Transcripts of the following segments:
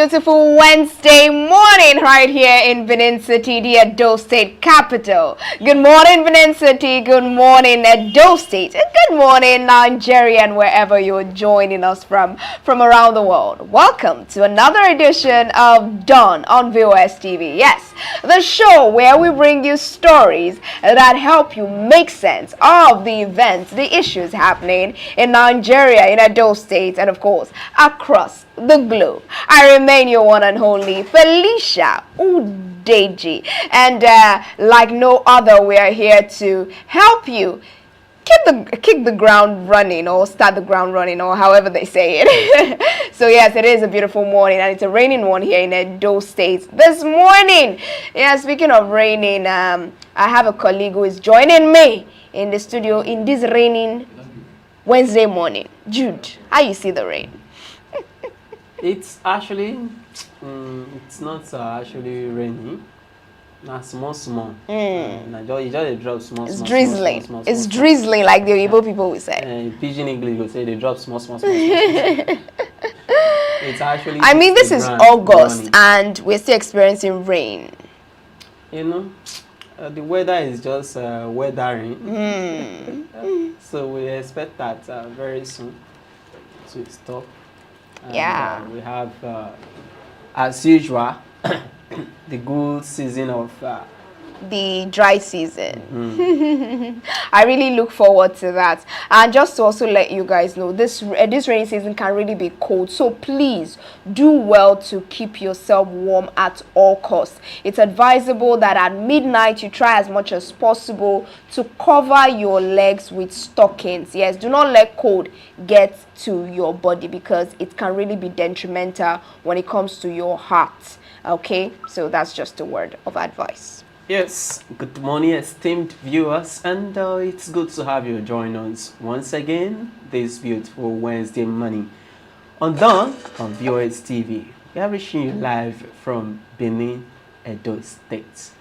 beautiful Wednesday morning right here in Benin City, the Edo State capital. Good morning, Benin City. Good morning, Edo State. And good morning, Nigeria, and wherever you're joining us from around the world. Welcome to another edition of Dawn on VOS TV. Yes, the show where we bring you stories that help you make sense of the events, the issues happening in Nigeria, in Edo State, and of course, across the globe. I remain your one and only Felicia Udeji, and like no other, we are here to help you kick the ground running, or start the ground running, or however they say it. So yes, it is a beautiful morning, and it's a raining one here in Edo State this morning. Yeah, speaking of raining, I have a colleague who is joining me in the studio in this raining Wednesday morning. Jude, how you see the rain? It's actually, it's not actually rainy. Nah, small. It just drop small. It's drizzling. It's drizzling, like the Igbo people will say. In pidgin English, will say they drop small. It's actually. I mean, this is August, and we're still experiencing rain. You know, the weather is just weathering. So we expect that very soon to stop. Yeah. We have, as usual, the good season of the dry season. I really look forward to that. And just to also let you guys know, this rainy season can really be cold, so please do well to keep yourself warm at all costs. It's advisable that at midnight you try as much as possible to cover your legs with stockings. Yes, do not let cold get to your body, because it can really be detrimental when it comes to your heart. Okay, so that's just a word of advice. Yes, good morning, esteemed viewers, and it's good to have you join us once again this beautiful Wednesday morning on Dawn on VOS TV. We are reaching you live from Benin, Edo State.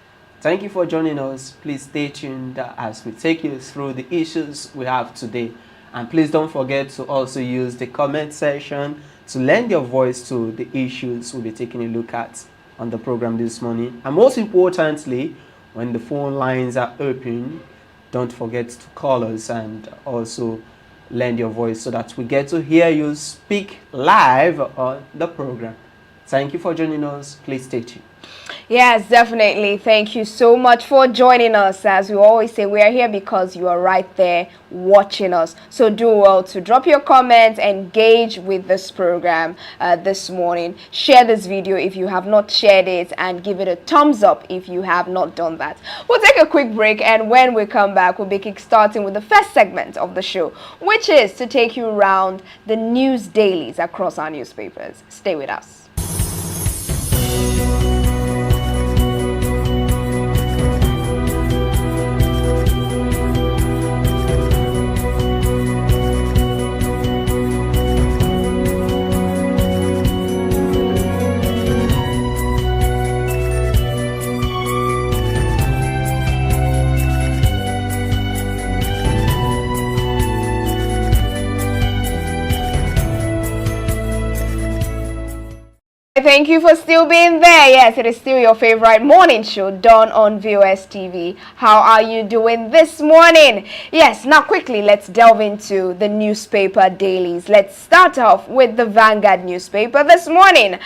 Thank you for joining us. Please stay tuned as we take you through the issues we have today, and please don't forget to also use the comment section to lend your voice to the issues we'll be taking a look at on the program this morning. And most importantly, when the phone lines are open, don't forget to call us and also lend your voice so that we get to hear you speak live on the program. Thank you for joining us. Please stay tuned. Yes, definitely. Thank you so much for joining us. As we always say, we are here because you are right there watching us. So do well to drop your comments, engage with this program this morning. Share this video if you have not shared it, and give it a thumbs up if you have not done that. We'll take a quick break, and when we come back, we'll be kickstarting with the first segment of the show, which is to take you around the news dailies across our newspapers. Stay with us. Thank you for still being there. Yes, it is still your favorite morning show, Dawn on VOS TV. How are you doing this morning? Yes, now quickly, let's delve into the newspaper dailies. Let's start off with the Vanguard newspaper this morning.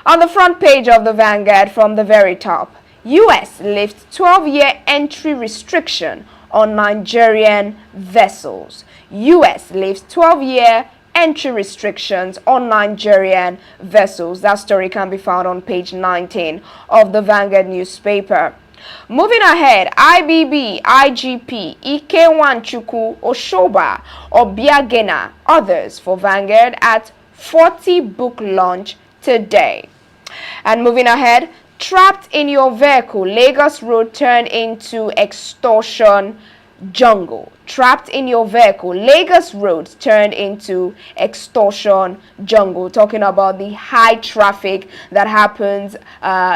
On the front page of the Vanguard, from the very top, U.S. lifts 12-year entry restriction on Nigerian vessels. U.S. lifts 12-year entry restrictions on Nigerian vessels. That story can be found on page 19 of the Vanguard newspaper. Moving ahead, IBB, IGP, Ike Oshoba, Obiagena, others for Vanguard at 40 book launch today. And moving ahead, trapped in your vehicle, Lagos Road turned into extortion jungle. Trapped in your vehicle, Lagos roads turned into extortion jungle. Talking about the high traffic that happens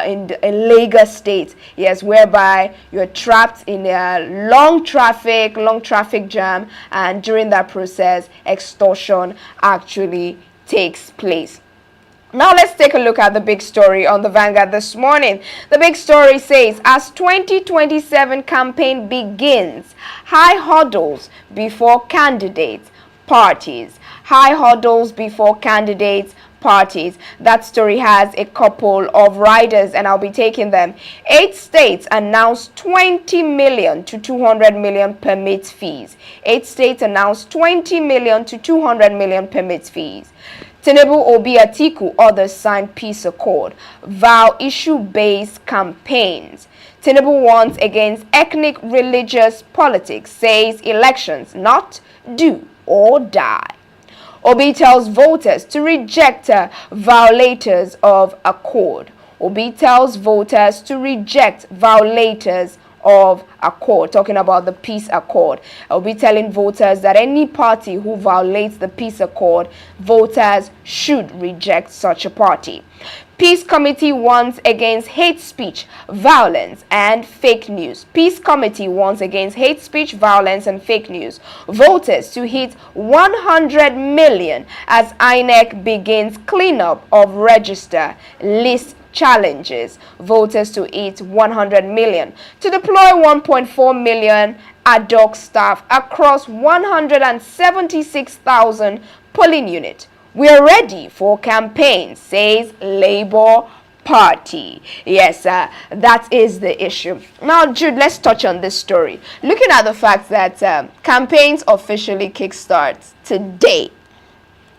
in Lagos State. Yes, whereby you're trapped in a long traffic jam, and during that process, extortion actually takes place. Now let's take a look at the big story on the Vanguard this morning. The big story says, as 2027 campaign begins, high hurdles before candidates, parties. High hurdles before candidates, parties. That story has a couple of riders and I'll be taking them. 8 states announced 20 million to 200 million permit fees. 8 states announced 20 million to 200 million permit fees. Tinubu, Obi, Atiku, others signed peace accord. Vow issue-based campaigns. Tinubu warns against ethnic religious politics, says elections not do or die. Obi tells voters to reject violators of accord. Obi tells voters to reject violators of accord, talking about the peace accord. I'll be telling voters that any party who violates the peace accord, voters should reject such a party. Peace Committee warns against hate speech, violence, and fake news. Peace Committee warns against hate speech, violence, and fake news. Voters to hit 100 million as INEC begins cleanup of register list challenges. Voters to hit 100 million. To deploy 1.4 million ad hoc staff across 176,000 polling units. We are ready for campaign, says Labour Party. Yes, that is the issue. Now, Jude, let's touch on this story. Looking at the fact that campaigns officially kickstart today.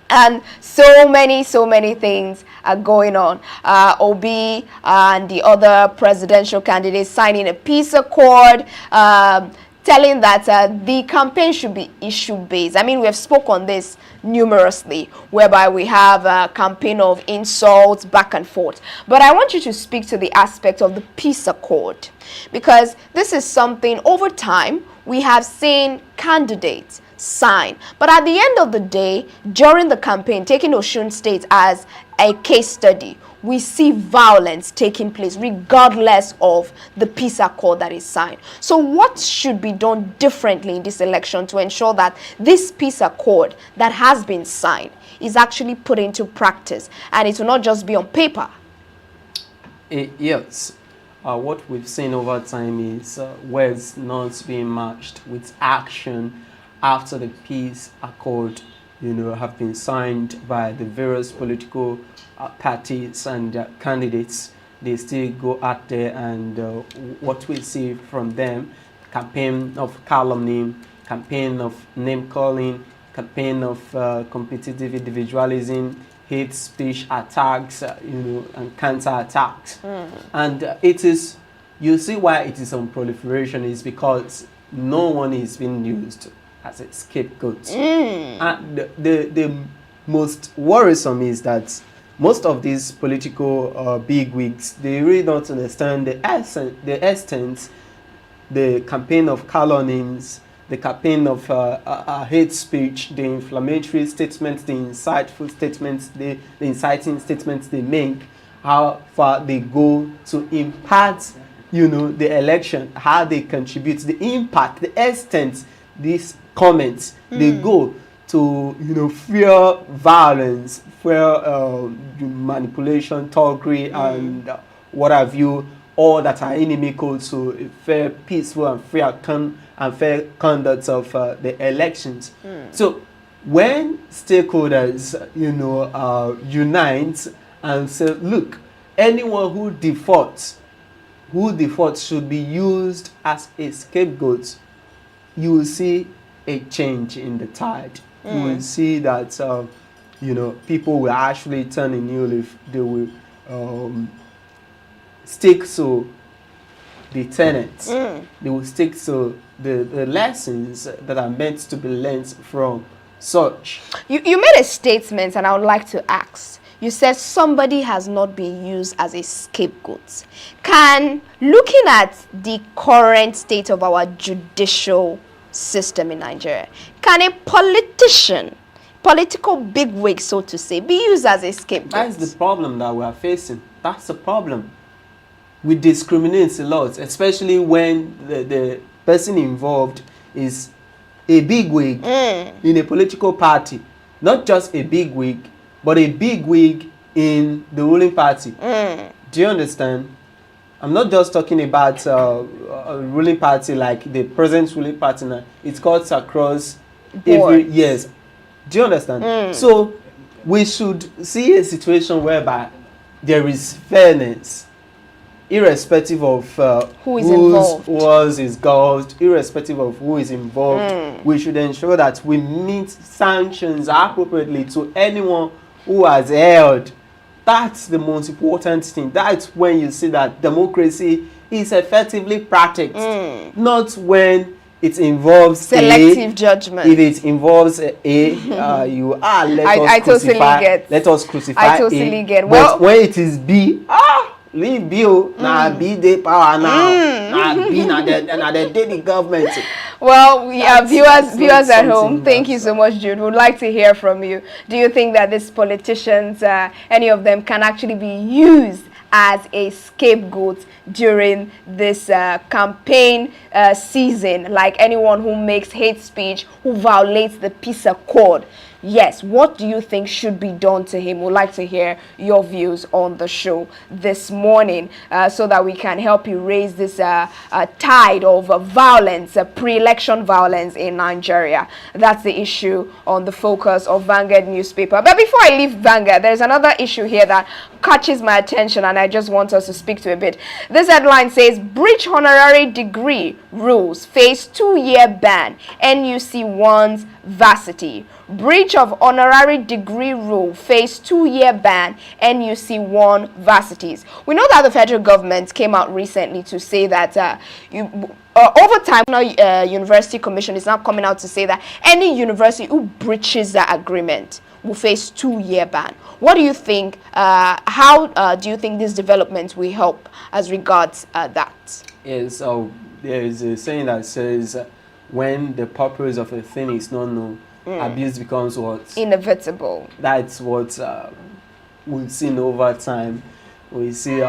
And so many things are going on. Obi and the other presidential candidates signing a peace accord, telling that the campaign should be issue-based. I mean, we have spoken on this numerously, whereby we have a campaign of insults back and forth. But I want you to speak to the aspect of the peace accord, because this is something over time we have seen candidates sign. But at the end of the day, during the campaign, taking Osun State as a case study, we see violence taking place regardless of the peace accord that is signed. So what should be done differently in this election to ensure that this peace accord that has been signed is actually put into practice and it will not just be on paper? Yes. What we've seen over time is words not being matched with action after the peace accord, have been signed by the various political parties and candidates. They still go out there, and what we see from them: campaign of calumny, campaign of name calling, campaign of competitive individualism, hate speech attacks, and counter attacks. And it is, you see why it is on proliferation is because no one is being used as a scapegoat. And the most worrisome is that most of these political bigwigs, they really don't understand the extent, the campaign of calumnies, the campaign of hate speech, the inflammatory statements, the insightful statements, the inciting statements they make, how far they go to impact, the election, how they contribute, the impact, the extent, these comments, they go to, fear violence, fear manipulation, thuggery, and what have you, all that are inimical to a fair, peaceful, and fair conduct of the elections. So when stakeholders, unite and say, look, anyone who defaults should be used as a scapegoat, you will see a change in the tide. You will see that, people will actually turn a new leaf. They will stick to the tenets. They will stick to the lessons that are meant to be learned from such. You made a statement, and I would like to ask. You said somebody has not been used as a scapegoat. Looking at the current state of our judicial system in Nigeria, can a political bigwig, so to say, be used as a scapegoat? That's the problem that we are facing. That's the problem. We discriminate a lot, especially when the person involved is a bigwig in a political party. Not just a bigwig, but a bigwig in the ruling party. Do you understand? I'm not just talking about a ruling party like the present ruling party now. It cuts across every, yes. Do you understand? So we should see a situation whereby there is fairness, irrespective of who is involved, was involved, irrespective of who is involved. We should ensure that we meet sanctions appropriately to anyone who has held. That's the most important thing. That's when you see that democracy is effectively practiced, not when it involves selective judgment. If it involves you are let us crucify. I totally get. But when it is B, leave B. Now B the power now. Now B now the daily government. Well, viewers at home, thank you so much, Jude. We'd like to hear from you. Do you think that these politicians, any of them, can actually be used as a scapegoat during this campaign season, like anyone who makes hate speech, who violates the peace accord? Yes, what do you think should be done to him? We'd like to hear your views on the show this morning so that we can help you raise this tide of violence, pre-election violence in Nigeria. That's the issue on the focus of Vanguard newspaper. But before I leave Vanguard, there's another issue here that catches my attention and I just want us to speak to a bit. This headline says, breach honorary degree rules face 2-year ban. NUC warns varsity. Breach of honorary degree rule face 2-year ban. NUC warn varsities. We know that the federal government came out recently to say that over time, University Commission is now coming out to say that any university who breaches the agreement will face 2-year ban. What do you think? How do you think this development will help as regards that? Yes, so there is a saying that says when the purpose of a thing is not known, abuse becomes what? Inevitable. That's what we've seen over time. We see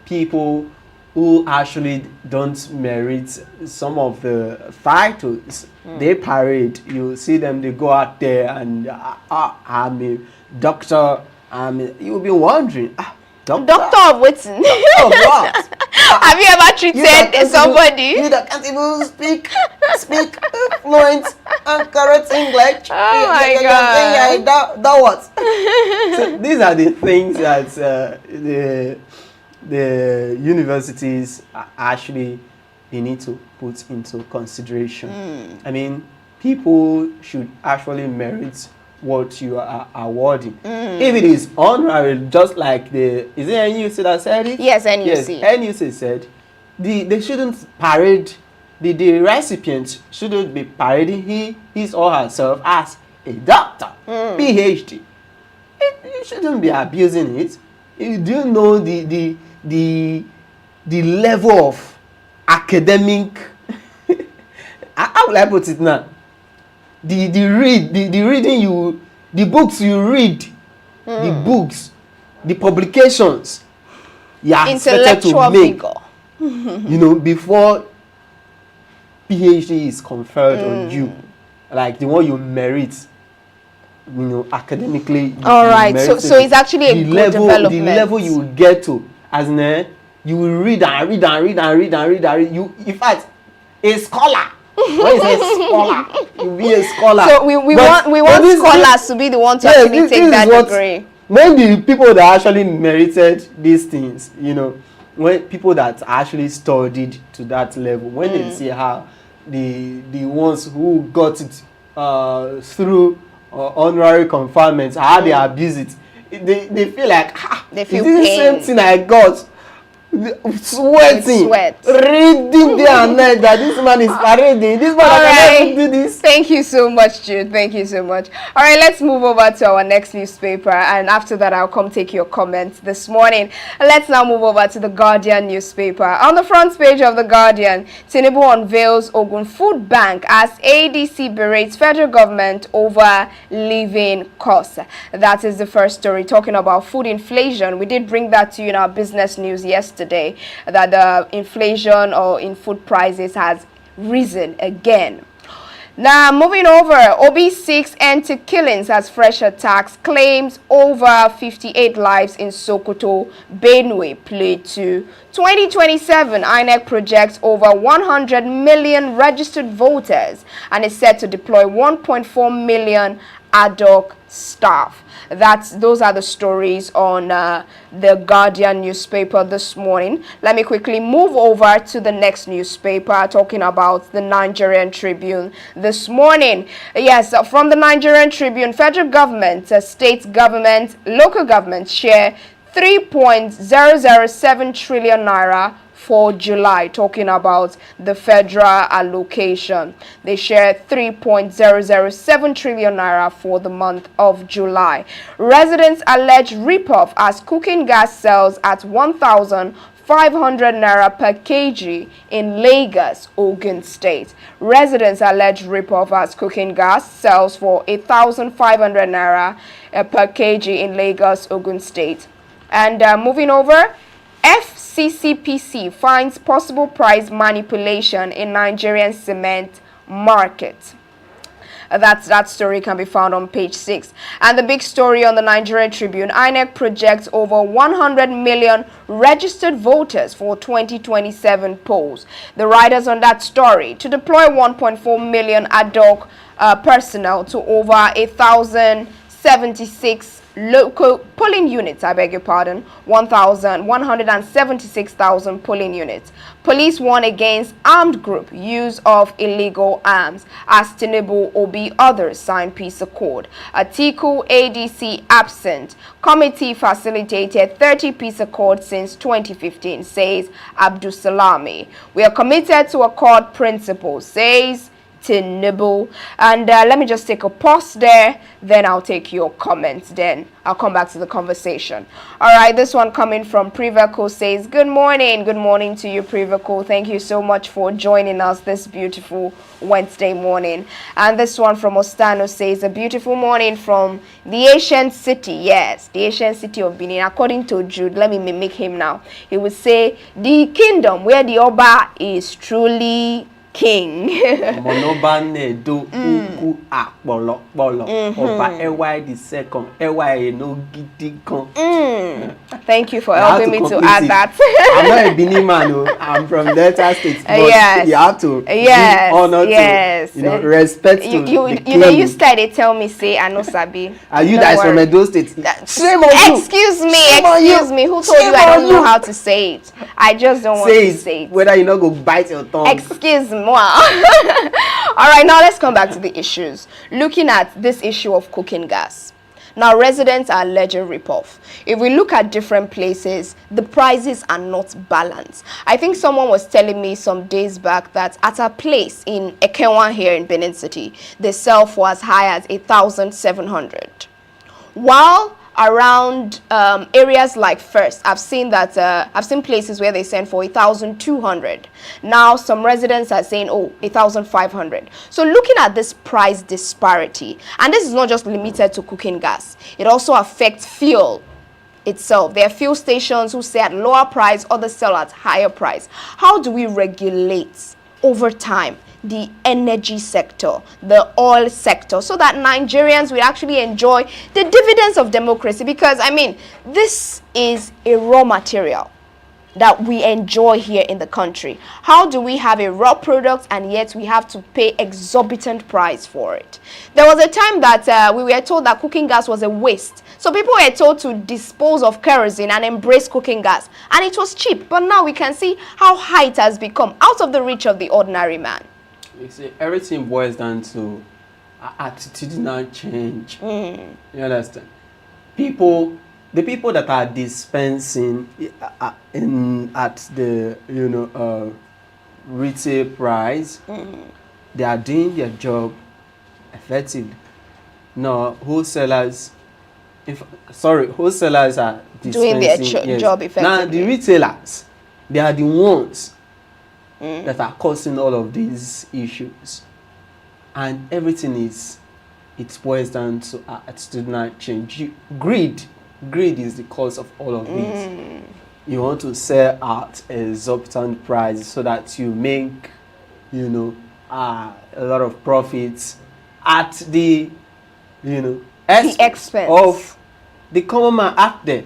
people who actually don't merit some of the titles they parade. You see them, they go out there and I'm a doctor. You'll be wondering, doctor of what? Doctor of what? Have you ever treated somebody? You that can't even speak fluent and correct English. Oh my God. That what? So these are the things that the universities actually they need to put into consideration. I mean, people should actually merit what you are awarding. If it is honorary, just like is it NUC that said it? Yes, NUC. Yes, NUC said they shouldn't parade, the recipient shouldn't be parading his or herself as a doctor, PhD. You shouldn't be abusing it. Do you know the level of academic how will I put it now? The reading the books you read, the books, the publications you are expected to make, you know, before PhD is conferred on you, like the one you merit, you know, academically. All right, so it's actually a good development. The level you will get to, as in, you will read and read and read and read and read and read. You, in fact, a scholar. When you say scholar, you be a scholar. So we want scholars to be the one to actually take that degree. When the people that actually merited these things, you know, when people that actually studied to that level, when they see how the ones who got it through honorary conferment, how they abuse it, they feel like, they feel pain. The same thing I got. Sweating, reading day and night that this man is parading. This man cannot do this. Thank you so much, Jude. Thank you so much. All right, let's move over to our next newspaper, and after that, I'll come take your comments this morning. Let's now move over to the Guardian newspaper. On the front page of the Guardian, Tinubu unveils Ogun Food Bank as ADC berates federal government over living costs. That is the first story, talking about food inflation. We did bring that to you in our business news yesterday, that the inflation or in food prices has risen again. Now, moving over, OB6 end to killings as fresh attacks, claims over 58 lives in Sokoto, Benue, Plateau. 2027, INEC projects over 100 million registered voters and is set to deploy 1.4 million ad hoc staff. Those are the stories on the Guardian newspaper this morning. Let me quickly move over to the next newspaper, talking about the Nigerian Tribune this morning. Yes, from the Nigerian Tribune, federal government, state government, local government share 3.007 trillion naira for July, talking about the federal allocation. They share 3.007 trillion naira for the month of July. Residents allege ripoff as cooking gas sells at 1,500 naira per kg in Lagos, Ogun State. Residents allege ripoff as cooking gas sells for 1,500 naira per kg in Lagos, Ogun State. And moving over, FCCPC finds possible price manipulation in Nigerian cement market. That story can be found on page 6. And the big story on the Nigerian Tribune, INEC projects over 100 million registered voters for 2027 polls. The writers on that story, to deploy 1.4 million ad hoc personnel to over 1,076 local polling units, 176,000 polling units. Police warn against armed group use of illegal arms as Tinubu Obi others sign peace accord. Atiku ADC absent. Committee facilitated 30 peace accords since 2015, says Abdul Salami. We are committed to accord principles, says Tinubu. And let me just take a pause there, then I'll take your comments, then I'll come back to the conversation. All right, this one coming from Privaco says, good morning to you, Privaco. Thank you so much for joining us this beautiful Wednesday morning. And this one from Ostano says, a beautiful morning from the ancient city. Yes, the ancient city of Benin. According to Jude, let me mimic him now. He would say, the kingdom where the Oba is truly king. Monobanedo uku Okpebholo Oba Ey the second Ey no gidi. Thank you for helping me to add that. I'm not a Benin man, I'm from Delta State, but yes. You have to give honor to, respect to the claim. You started tell me say I know Sabi. Are you guys from Edo State? Shame on you. Excuse me. Who told you I don't know how to say it? I just don't want to say it. Whether you not go bite your tongue. Excuse me. All right, now let's come back to the issues. Looking at this issue of cooking gas. Now, residents are alleging ripoff. If we look at different places, the prices are not balanced. I think someone was telling me some days back that at a place in Ekenwa here in Benin City, they sell for as high as 1,700. While around areas like First, I've seen places where they sell for 1,200. Now some residents are saying, oh, 1,500. So looking at this price disparity, and this is not just limited to cooking gas, it also affects fuel itself. There are fuel stations who sell at lower price, others sell at higher price. How do we regulate over time the energy sector, the oil sector, so that Nigerians will actually enjoy the dividends of democracy? Because, I mean, this is a raw material that we enjoy here in the country. How do we have a raw product and yet we have to pay exorbitant price for it? There was a time that we were told that cooking gas was a waste. So people were told to dispose of kerosene and embrace cooking gas. And it was cheap. But now we can see how high it has become, out of the reach of the ordinary man. You see, everything boils down to attitudinal change. You understand? The people that are dispensing at the retail price, they are doing their job effectively. No, wholesalers are doing their job effectively. Now the retailers, they are the ones that are causing all of these issues, and everything it boils down to attitudinal change. Greed is the cause of all of this. You want to sell at exorbitant price so that you make a lot of profits at the The expense of the common man out there.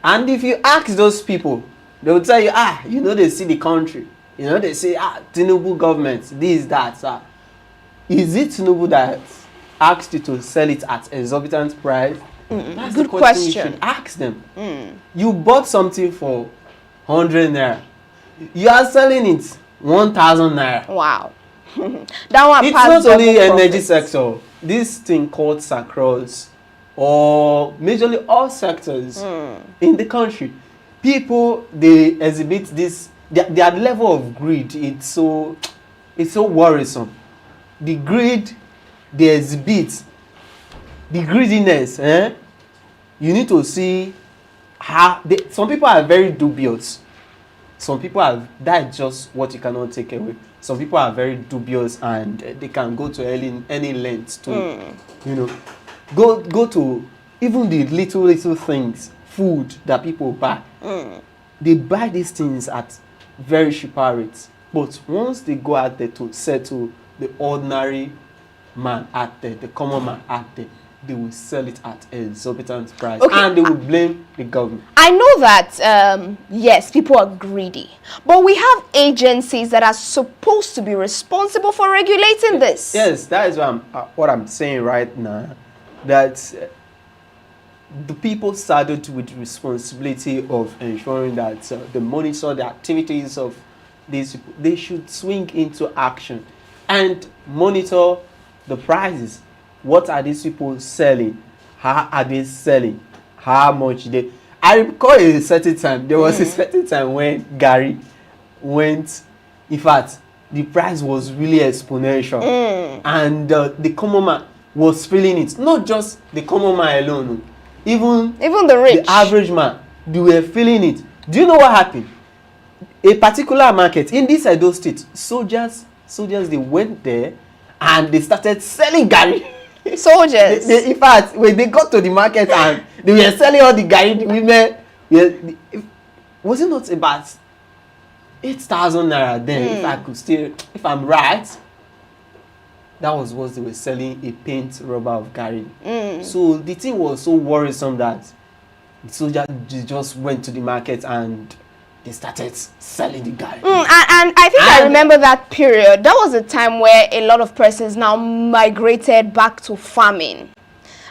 And if you ask those people, they will tell you, they see the country. They say, Tinubu government, this, that. Is it Tinubu that asked you to sell it at exorbitant price? That's Good the question. You should question. ask them. You bought something for 100 naira. You are selling it 1,000 naira. Wow. That one It's passed not only double energy profits. sector. This thing cuts across or majorly all sectors in the country. People, they exhibit this, their level of greed. It's so worrisome. The greed they exhibit, the greediness. You need to see how some people are very dubious. Some people are, that's just what you cannot take away. Some people are very dubious and they can go to any length to, go to even the little things, food that people buy. They buy these things at very cheaper rates. But once they go out there to settle the ordinary man out there, the common man out there, they will sell it at exorbitant price. Okay. And they will blame the government. I know that, yes, people are greedy. But we have agencies that are supposed to be responsible for regulating this. Yes, that is what I'm saying right now. That the people saddled with responsibility of ensuring that they monitor the activities of these people. They should swing into action and monitor the prices. What are these people selling? How are they selling? How much they? I recall a certain time. There was a certain time when Gary went. In fact, the price was really exponential, and the common man was feeling it. Not just the common man alone. Even the rich, the average man, they were feeling it. Do you know what happened? A particular market in this Edo state, soldiers, they went there and they started selling Gary. soldiers. In fact, when they got to the market and they were selling all the Gary, the women, was it not about 8,000 naira then? If I'm right, that was what they were selling, a paint rubber of Gary. So the thing was so worrisome that the soldiers just went to the market and they started selling the Gary. And I think I remember that period. That was a time where a lot of persons now migrated back to farming.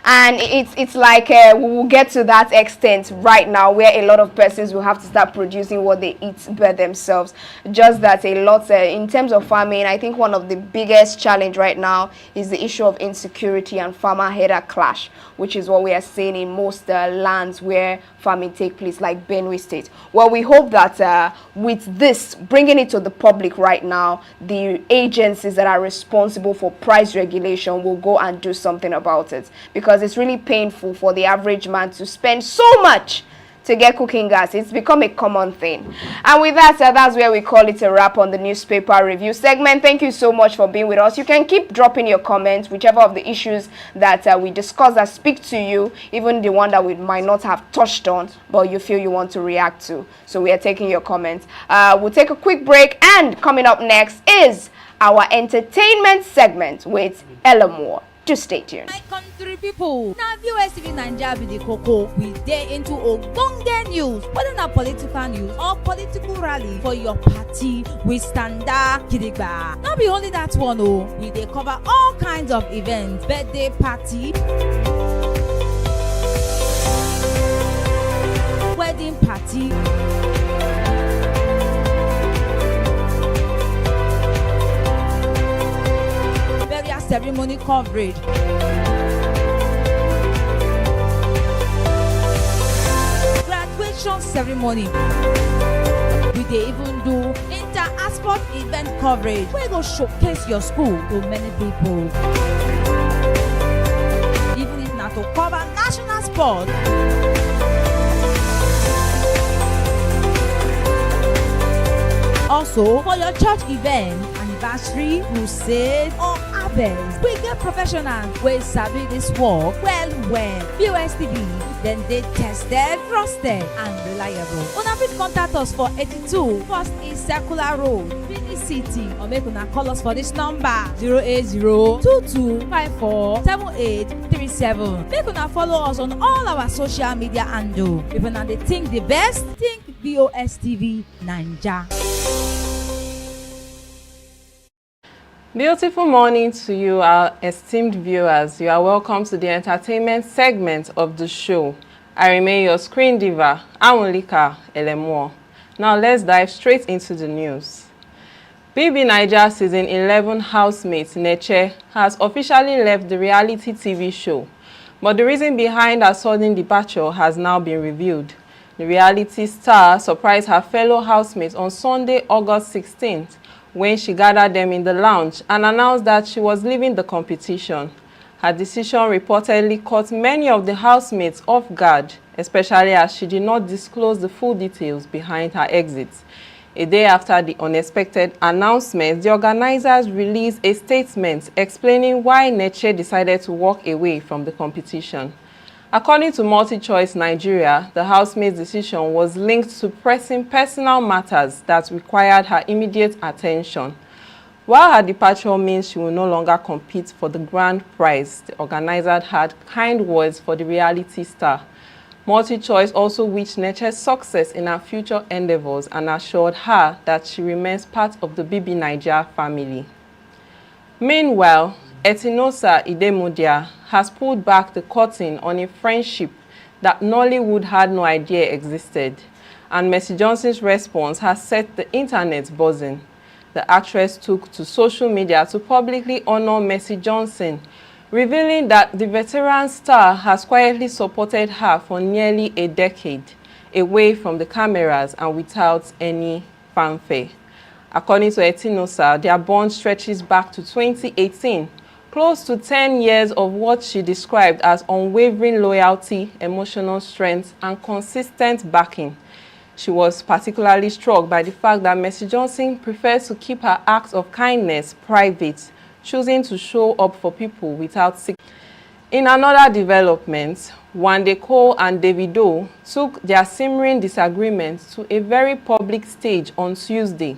And it's like we will get to that extent right now where a lot of persons will have to start producing what they eat by themselves. Just that a lot, in terms of farming, I think one of the biggest challenge right now is the issue of insecurity and farmer-header clash, which is what we are seeing in most lands where farming take place, like Benue State. Well, we hope that with this, bringing it to the public right now, the agencies that are responsible for price regulation will go and do something about it. Because it's really painful for the average man to spend so much to get cooking gas. It's become a common thing. And with that, that's where we call it a wrap on the newspaper review segment. Thank you so much for being with us. You can keep dropping your comments, whichever of the issues that we discuss that speak to you, even the one that we might not have touched on, but you feel you want to react to. So we are taking your comments. We'll take a quick break, and coming up next is our entertainment segment with Ella Moore. To stay tuned. My country people, now viewers TV Naija be the cocoa. We dey into ogbonge news, whether na political news or political rally for your party. We stand gidigba. Not be only that one, we dey cover all kinds of events, birthday party, wedding party, ceremony coverage, graduation ceremony. We dey even do inter-sport event coverage wey go showcase your school to many people. Even if na to cover national sport. Also, for your church event, anniversary, crusade, or harvest. We get professionals wey sabi this work well. VOS TV, then they tested, trusted, and reliable. Una fit contact us for 82 First East Circular Road, Benin City, or make una call us for this number 080-2254-7837. Make una follow us on all our social media handle. If una dey think the best, think VOS TV Naija. Beautiful morning to you, our esteemed viewers. You are welcome to the entertainment segment of the show. I remain your screen diva, Anwulika Elemuo. Now let's dive straight into the news. BB Naija Season 11 housemate Neche has officially left the reality TV show, but the reason behind her sudden departure has now been revealed. The reality star surprised her fellow housemates on Sunday, August 16th, when she gathered them in the lounge and announced that she was leaving the competition. Her decision reportedly caught many of the housemates off guard, especially as she did not disclose the full details behind her exit. A day after the unexpected announcement, the organizers released a statement explaining why Neche decided to walk away from the competition. According to MultiChoice Nigeria, the housemate's decision was linked to pressing personal matters that required her immediate attention. While her departure means she will no longer compete for the grand prize, the organizers had kind words for the reality star. MultiChoice also wished Neche's success in her future endeavors and assured her that she remains part of the BB Naija family. Meanwhile, Etinosa Idemudia has pulled back the curtain on a friendship that Nollywood had no idea existed, and Mercy Johnson's response has set the internet buzzing. The actress took to social media to publicly honor Mercy Johnson, revealing that the veteran star has quietly supported her for nearly a decade, away from the cameras and without any fanfare. According to Etinosa, their bond stretches back to 2018, close to 10 years of what she described as unwavering loyalty, emotional strength, and consistent backing. She was particularly struck by the fact that Mercy Johnson prefers to keep her acts of kindness private, choosing to show up for people without seeking. In another development, Wande Cole and Davido took their simmering disagreements to a very public stage on Tuesday,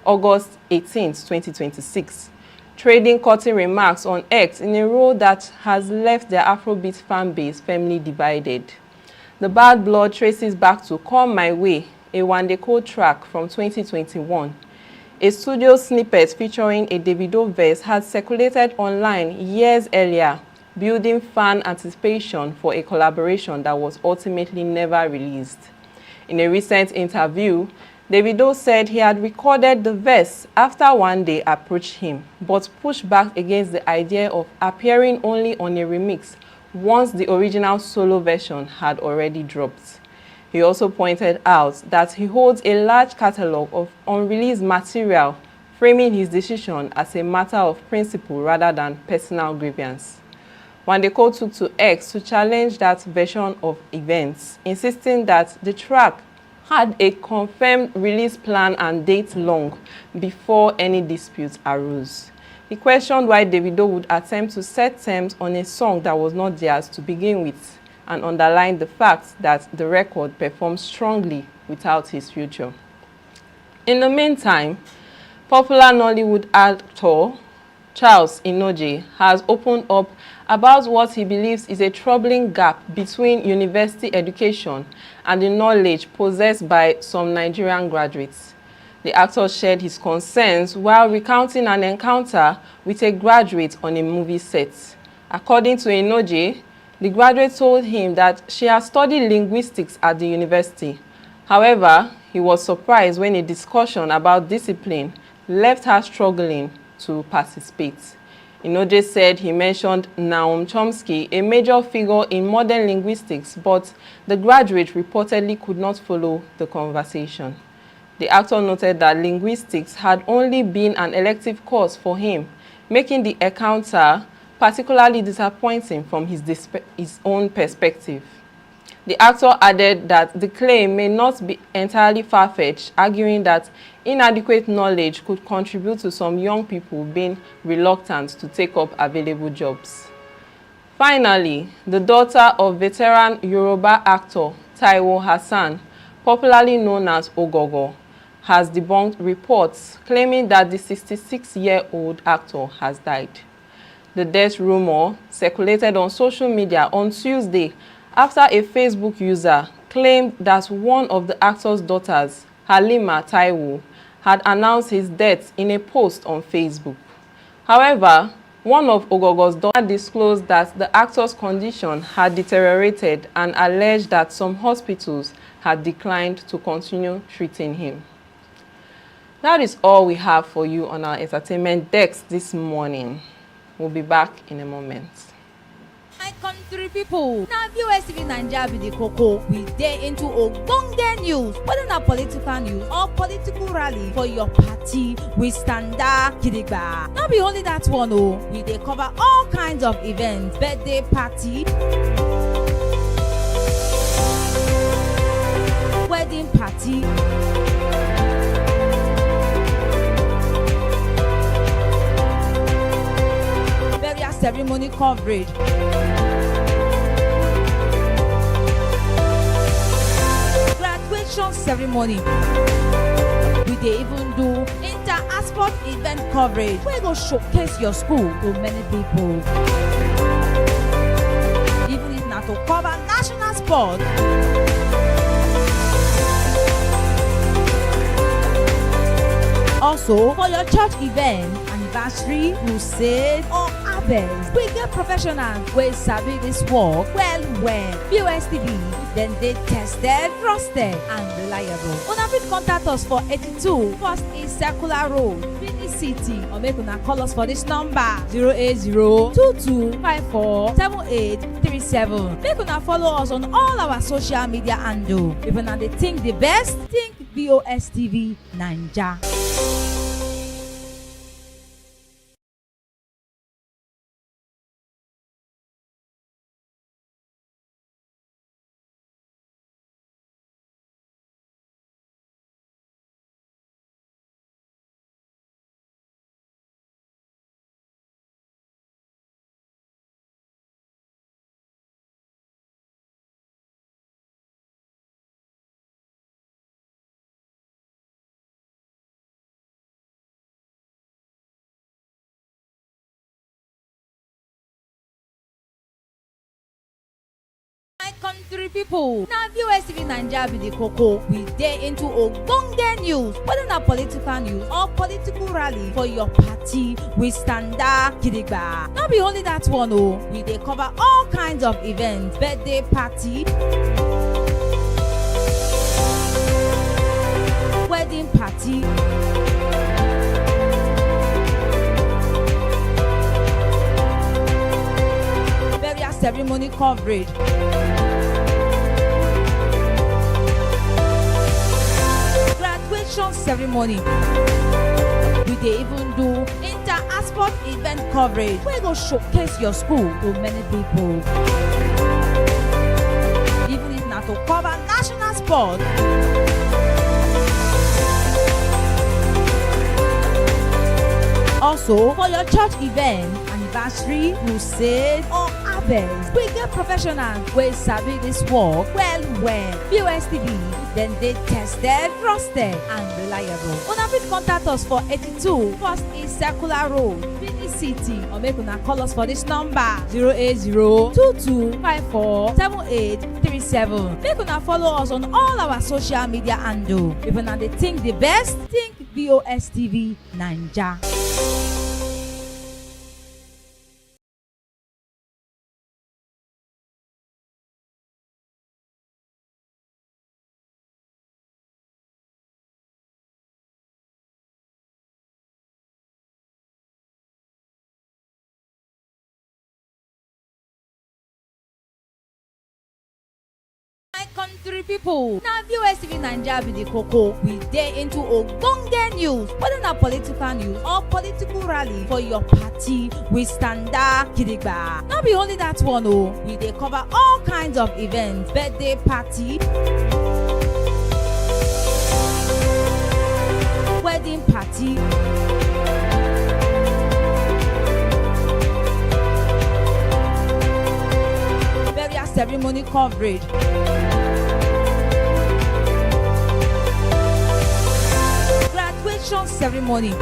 August 18, 2026. Trading cutting remarks on X in a role that has left their Afrobeat fan base firmly divided. The bad blood traces back to Come My Way, a Wande Cole track from 2021. A studio snippet featuring a Davido verse had circulated online years earlier, building fan anticipation for a collaboration that was ultimately never released. In a recent interview, Davido said he had recorded the verse after Wande approached him, but pushed back against the idea of appearing only on a remix once the original solo version had already dropped. He also pointed out that he holds a large catalogue of unreleased material, framing his decision as a matter of principle rather than personal grievance. Wande Cole took to X to challenge that version of events, insisting that the track had a confirmed release plan and date long before any dispute arose. He questioned why Davido would attempt to set terms on a song that was not theirs to begin with, and underlined the fact that the record performed strongly without his future. In the meantime, popular Nollywood actor Charles Inoje has opened up about what he believes is a troubling gap between university education and the knowledge possessed by some Nigerian graduates. The actor shared his concerns while recounting an encounter with a graduate on a movie set. According to Inoje, the graduate told him that she has studied linguistics at the university. However, he was surprised when a discussion about discipline left her struggling to participate. Inoje said he mentioned Noam Chomsky, a major figure in modern linguistics, but the graduate reportedly could not follow the conversation. The actor noted that linguistics had only been an elective course for him, making the encounter particularly disappointing from his own perspective. The actor added that the claim may not be entirely far-fetched, arguing that inadequate knowledge could contribute to some young people being reluctant to take up available jobs. Finally, the daughter of veteran Yoruba actor Taiwo Hassan, popularly known as Ogogo, has debunked reports claiming that the 66-year-old actor has died. The death rumor circulated on social media on Tuesday after a Facebook user claimed that one of the actor's daughters, Halima Taiwo, had announced his death in a post on Facebook. However, one of Ogogo's daughters disclosed that the actor's condition had deteriorated and alleged that some hospitals had declined to continue treating him. That is all we have for you on our entertainment desk this morning. We'll be back in a moment. My country people, now viewers TV Naija be the koko. We dey into ogbonge news, whether na political news or political rally for your party. We stand gidigba. Not be only that one, oh, we dey cover all kinds of events, birthday party, wedding party, burial ceremony coverage, graduation ceremony. We dey even do inter-sport event coverage wey go showcase your school to many people. Even if na to cover national sport. Also, for your church event, anniversary, crusade, or harvest, we get professionals wey sabi this work well. BOS TV, dem dey tested, trusted, and reliable. Una fit contact us for 82 First East Circular Road, Benin City, or make una call us for this number 080-2254-7837. Make una follow us on all our social media handle. If una dey think the best, think BOS TV Naija. My country people, now viewers TV Naija be the koko. We dey into ogbonge news, whether na political news or political rally for your party. We stand gidigba. Not be only that one, oh, we dey cover all kinds of events, birthday party, wedding party, burial ceremony coverage, graduation ceremony. We dey even do inter-sport event coverage wey go showcase your school to many people. Even if na to cover national sport. Also, for your church event, anniversary, crusade, or harvest, we get professionals wey sabi this work well. BOS TV, dem dey tested, trusted, and reliable. Una fit contact us for 82 First East Circular Road, Benin City, or make una call us for this number 080-2254-7837. Make una follow us on all our social media handle. If una dey think the best, think BOS TV Naija. My country people, now viewers TV Naija be the koko. We dey into ogbonge news, whether na political news or political rally for your party. We stand gidigba. Not be only that one, oh, we dey cover all kinds of events, birthday party, party. Burial ceremony coverage. Graduation ceremony.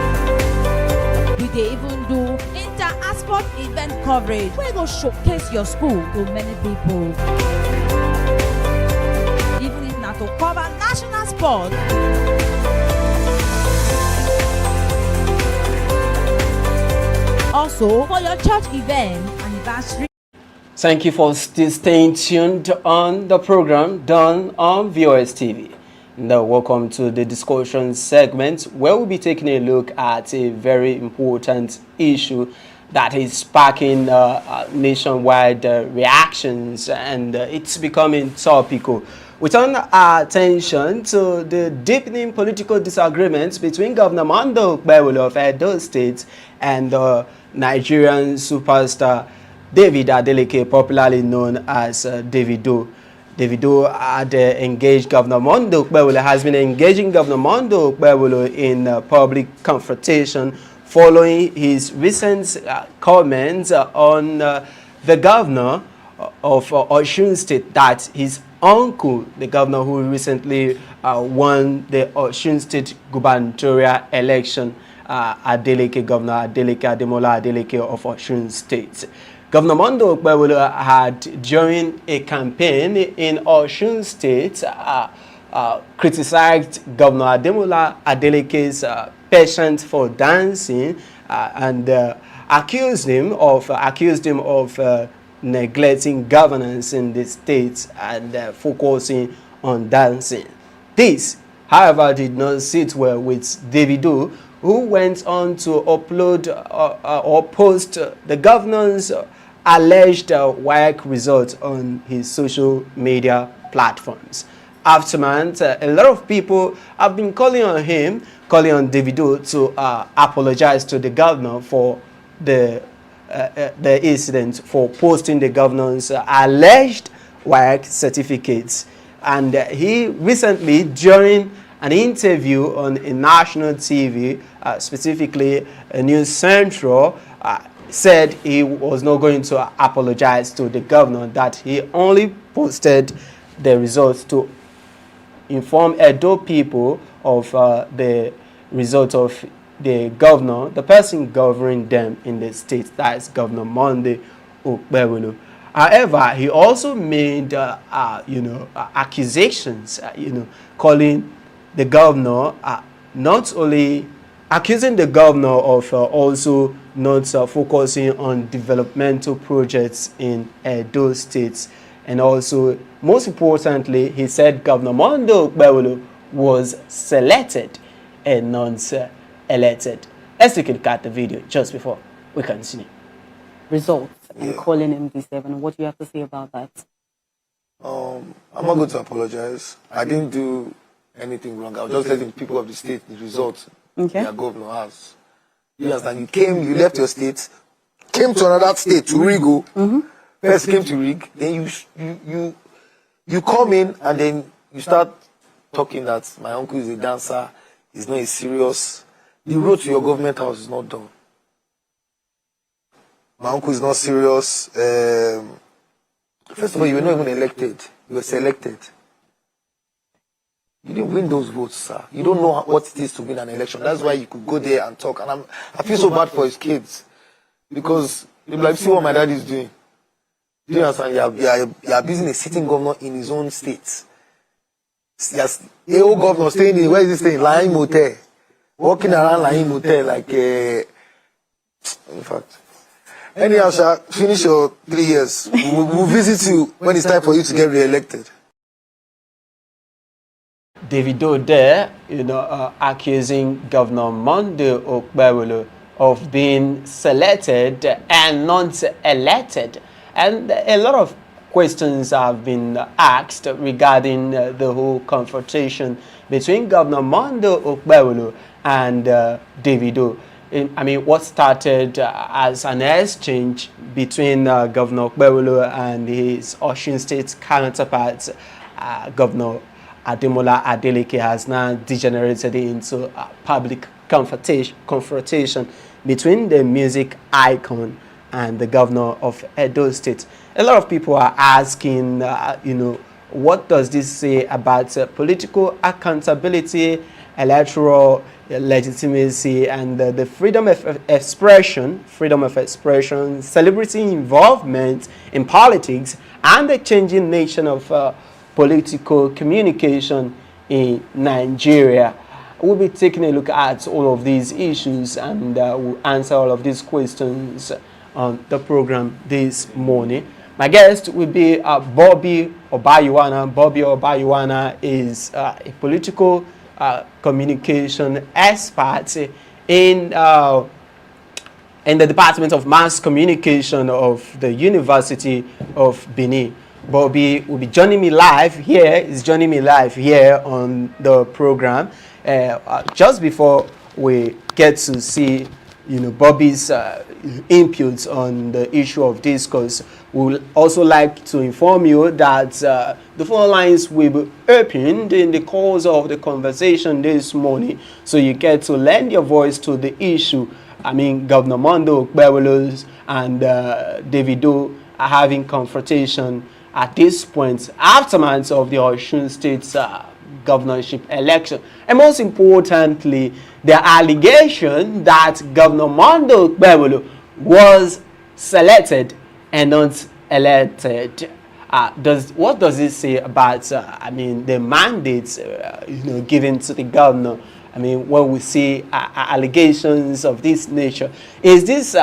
We dey even do inter-sport event coverage wey go showcase your school to many people. Even if na to cover national sport. Also, for your church event anniversary. Thank you for still staying tuned on the program done on VOS TV. Now, welcome to the discussion segment where we'll be taking a look at a very important issue that is sparking nationwide reactions, and it's becoming topical. We turn our attention to the deepening political disagreements between Governor Monday Okpebholo of Edo State and Nigerian superstar David Adeleke, popularly known as Davido. Davido had engaged Governor Monday Okpebholo, has been engaging Governor Monday Okpebholo in public confrontation following his recent comments on the governor of Osun State, that his uncle, the governor who recently won the Osun State gubernatorial election, Governor Ademola Adeleke of Osun State. Governor Monday Okpebholo had, during a campaign in Osun State, criticized Governor Ademola Adeleke's penchant for dancing and accused him of neglecting governance in the state and focusing on dancing. This, however, did not sit well with Davido, who went on to upload or post the governor's alleged WAEC results on his social media platforms. Aftermath, a lot of people have been calling on Davido to apologize to the governor for the incident, for posting the governor's alleged WAEC certificates. And he recently, during an interview on a national TV, specifically News Central, said he was not going to apologize to the governor, that he only posted the results to inform Edo people of the result of the governor, the person governing them in the state, that is Governor Monday Okpebholo. However, he also made accusations, calling the governor, not only accusing the governor of also not focusing on developmental projects in Edo State. And also, most importantly, he said Governor Monday Okpebholo was selected and not elected. Let's take a look at the video just before we continue. Results and calling him D7. What do you have to say about that? I'm not going to apologize. I didn't do anything wrong. I was just letting people of the state the results their governor has. You understand? You left your state, came to another state to Rigo. First came to Rig, then you come in and then you start talking that my uncle is a dancer, he's not serious. The road to your government house is not done. My uncle is not serious. First of all, you were not even elected. You were selected. You didn't win those votes, sir. You don't know what it is to win an election. That's why you could go there and talk. And I feel so bad for his kids. Because they'll be like, see what my dad is doing. Do you understand? You are busy a sitting governor in his own state. Yes, the old governor staying in, where is he staying? Lying Motel. Walking around Lying Motel like in fact. Anyhow, sir, finish your 3 years. We'll visit you when it's time for you to get re-elected. Davido there, accusing Governor Monday Okpebholo of being selected and not elected. And a lot of questions have been asked regarding the whole confrontation between Governor Monday Okpebholo and Davido. I mean, what started as an exchange between Governor Okpebholo and his Osun State counterpart, Governor Ademola Adeleke, has now degenerated into public confrontation between the music icon and the governor of Edo State. A lot of people are asking, what does this say about political accountability, electoral legitimacy, and the freedom of expression, celebrity involvement in politics, and the changing nature of political communication in Nigeria. We'll be taking a look at all of these issues, and we'll answer all of these questions on the program this morning. My guest will be Bobby Obayuwana. Bobby Obayuwana is a political communication expert in the Department of Mass Communication of the University of Benin. Bobby will be joining me live here. He's joining me live here on the program. Just before we get to see, Bobby's inputs on the issue of discourse, we would also like to inform you that the phone lines will be opened in the course of the conversation this morning, so you get to lend your voice to the issue. Governor Mondo Okpebholo and Davido are having confrontation at this point, aftermath of the Osun State's governorship election. And most importantly, the allegation that Governor Mondo Okpebholo was selected and not elected. What does it say about the mandates given to the governor? When we see allegations of this nature, is this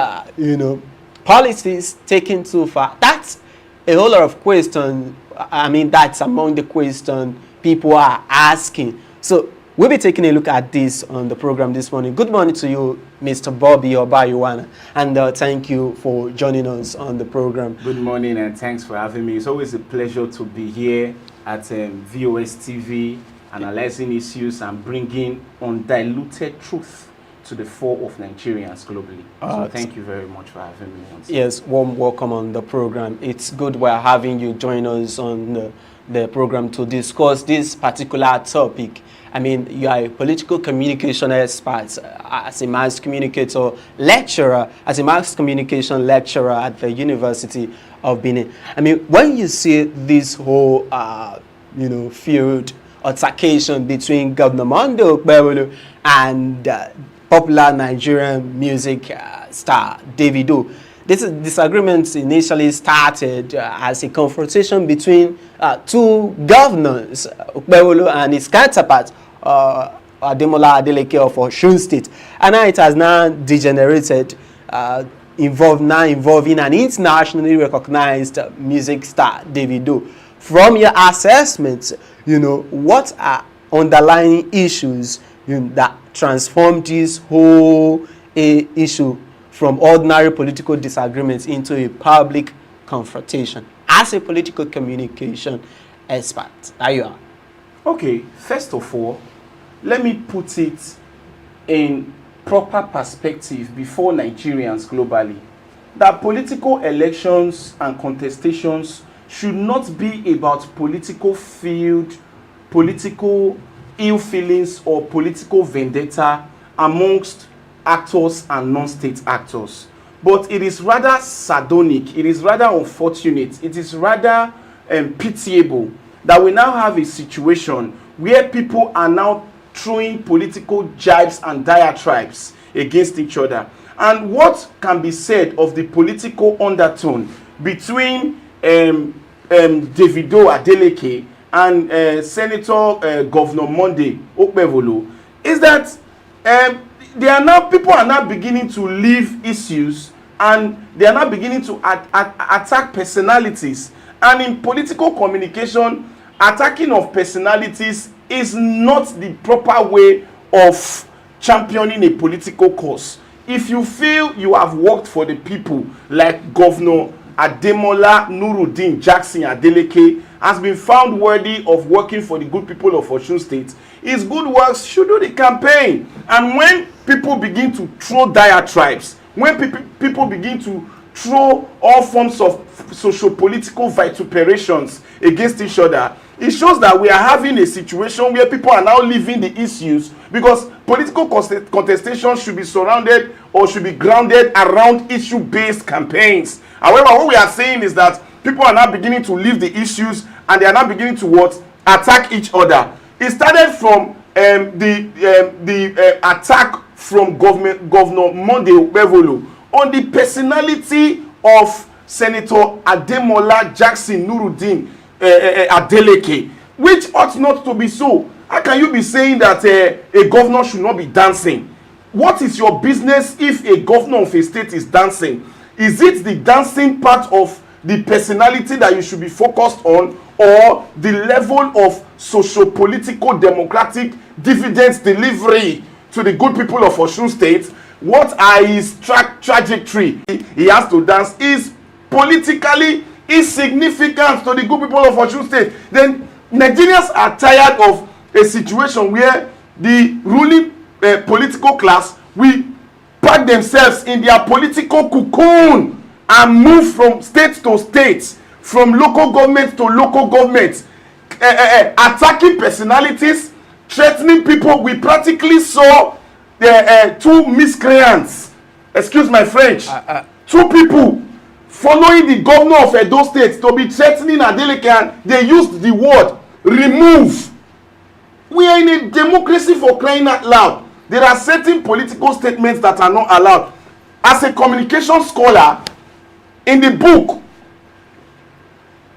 policies taken too far? That's a whole lot of questions. That's among the questions people are asking. So we'll be taking a look at this on the program this morning. Good morning to you, Mr. Bobby Obayuwana, and thank you for joining us on the program. Good morning, and thanks for having me. It's always a pleasure to be here at VOS TV, analyzing issues and bringing undiluted truth to the fore of Nigerians globally. So thank you very much for having me once. Yes, warm welcome on the program. It's good we're having you join us on the program to discuss this particular topic. You are a political communication expert, as a mass communicator lecturer, as a mass communication lecturer at the University of Benin. When you see this whole, field altercation between Governor Mondo Okpebholo and popular Nigerian music star Davido, this disagreement initially started as a confrontation between two governors, Okpebholo and his counterpart, Ademola Adeleke of Osun State, and now it has now degenerated, involving an internationally recognized music star, Davido. From your assessment, what are underlying issues that transform this whole issue from ordinary political disagreements into a public confrontation? As a political communication expert, there you are. Okay, first of all, let me put it in proper perspective before Nigerians globally, that political elections and contestations should not be about political field, political ill feelings, or political vendetta amongst actors and non-state actors. But it is rather sardonic, it is rather unfortunate, it is rather pitiable that we now have a situation where people are now throwing political jibes and diatribes against each other. And what can be said of the political undertone between Davido Adeleke and Senator Governor Monday Okpebholo is that people are now beginning to leave issues, and they are now beginning to attack personalities. And in political communication, attacking of personalities is not the proper way of championing a political cause. If you feel you have worked for the people, like Governor Ademola Nuruddin Jackson Adeleke has been found worthy of working for the good people of Osun State, his good works should do the campaign. And when people begin to throw diatribes, when people begin to throw all forms of socio-political vituperations against each other, It shows that we are having a situation where people are now leaving the issues because political contestation should be surrounded or should be grounded around issue-based campaigns. However, what we are saying is that people are now beginning to leave the issues and they are now beginning to what? Attack each other. It started from the attack from Governor Monday Okpebholo on the personality of Senator Ademola Jackson Nuruddin Adeleke, which ought not to be so. How can you be saying that a governor should not be dancing? What is your business if a governor of a state is dancing? Is it the dancing part of the personality that you should be focused on, or the level of socio-political democratic dividends delivery to the good people of Osun State? What are his trajectory? He has to dance is politically insignificant to the good people of Osun State. Then Nigerians are tired of a situation where the ruling political class will pack themselves in their political cocoon and move from state to state, from local government to local government, attacking personalities, threatening people. We practically saw two miscreants, excuse my French, two people following the governor of Edo State to be threatening Adeleke, and they used the word remove. We are in a democracy, for crying out loud. There are certain political statements that are not allowed. As a communication scholar, in the book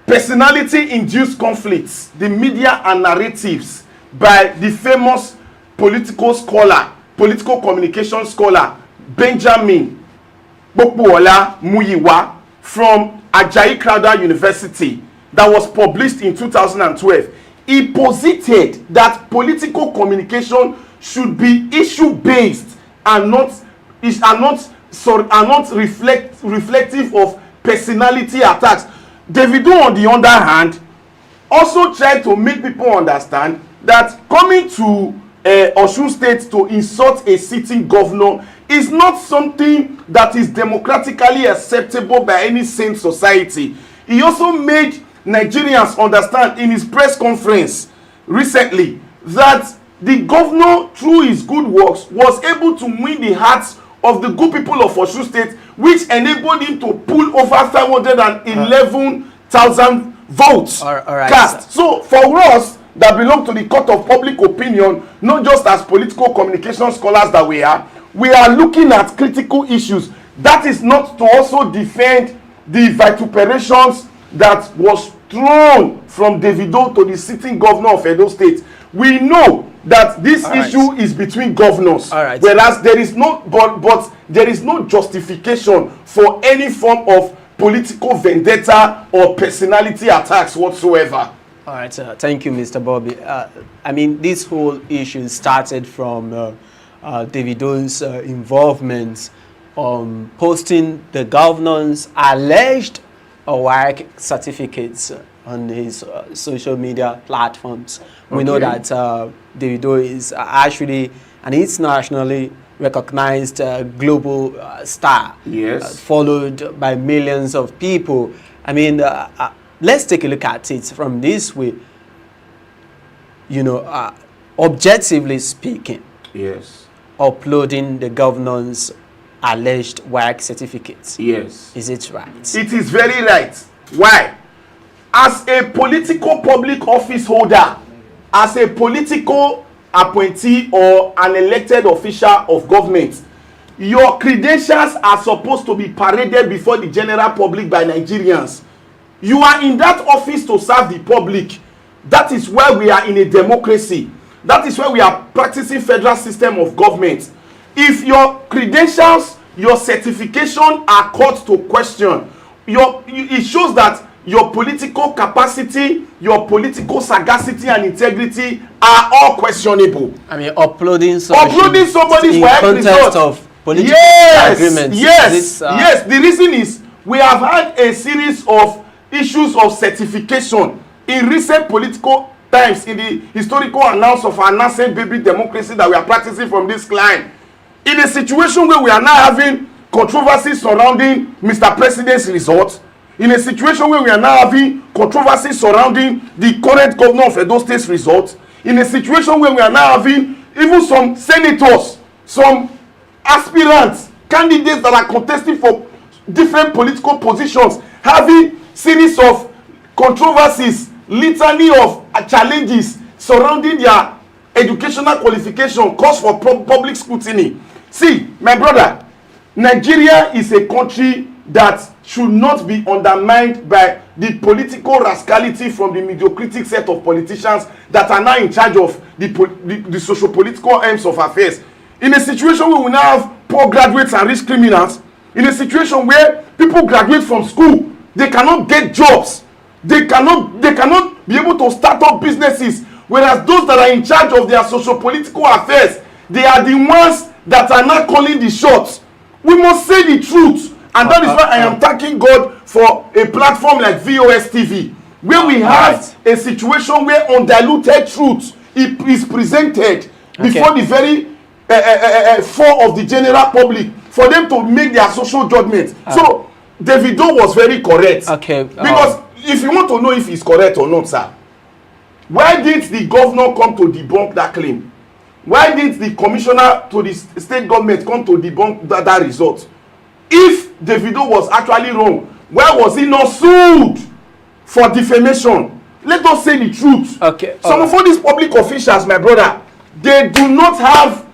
Personality Induced Conflicts, the Media and Narratives by the famous political scholar, political communication scholar Benjamin Okpebholo Muyiwa from Ajayi Crowther University, that was published in 2012, he posited that political communication should be issue-based and not reflective of personality attacks. Davido, on the other hand, also tried to make people understand that coming to Osun State to insult a sitting governor is not something that is democratically acceptable by any sane society. He also made Nigerians understand in his press conference recently that the governor, through his good works, was able to win the hearts of the good people of Osun State, which enabled him to pull over 511,000 votes cast. So for us that belong to the court of public opinion, not just as political communication scholars that we are looking at critical issues. That is not to also defend the vituperations that was thrown from Davido to the sitting governor of Edo State. We know that this issue is between governors, whereas there is no but there is no justification for any form of political vendetta or personality attacks whatsoever. All right, thank you, Mr. Bobby. I mean, this whole issue started from Davido's involvement posting the governor's alleged WAEC certificates on his social media platforms. We know that Davido is actually an internationally recognized global star, yes, followed by millions of people. I mean, let's take a look at it from this way. You know, objectively speaking, yes, uploading the governor's alleged WAEC certificates. Yes. Is it right? It is very right. Why? As a political public office holder, as a political appointee or an elected official of government, your credentials are supposed to be paraded before the general public by Nigerians. You are in that office to serve the public. That is why we are in a democracy. That is why we are practicing federal system of government. If your credentials, your certification are called to question, it shows that your political capacity, your political sagacity and integrity are all questionable. I mean, uploading somebody's WAEC result of political agreements. Yes. The reason is we have had a series of issues of certification in recent political times in the historical announce of our nascent baby democracy that we are practicing from this climb. In a situation where we are now having controversies surrounding Mr. President's result, in a situation where we are now having controversy surrounding the current governor of Edo State's result, in a situation where we are now having even some senators, some aspirants, candidates that are contesting for different political positions, having series of controversies, litany of challenges surrounding their educational qualification, cause for public scrutiny. See, my brother, Nigeria is a country that should not be undermined by the political rascality from the mediocrity set of politicians that are now in charge of the socio-political aims of affairs. In a situation where we now have poor graduates and rich criminals, in a situation where people graduate from school, they cannot get jobs, they cannot be able to start up businesses, whereas those that are in charge of their socio-political affairs, they are the ones that are not calling the shots. We must say the truth, and that is why I am thanking God for a platform like VOS TV, where we have a situation where undiluted truth is presented before the very for of the general public, for them to make their social judgment. So Davido was very correct. Because if you want to know if he's correct or not, sir, why didn't the governor come to debunk that claim? Why didn't the commissioner to the state government come to debunk that result? If Davido was actually wrong, why was he not sued for defamation? Let us say the truth. Some of all these public officials, my brother, they do not have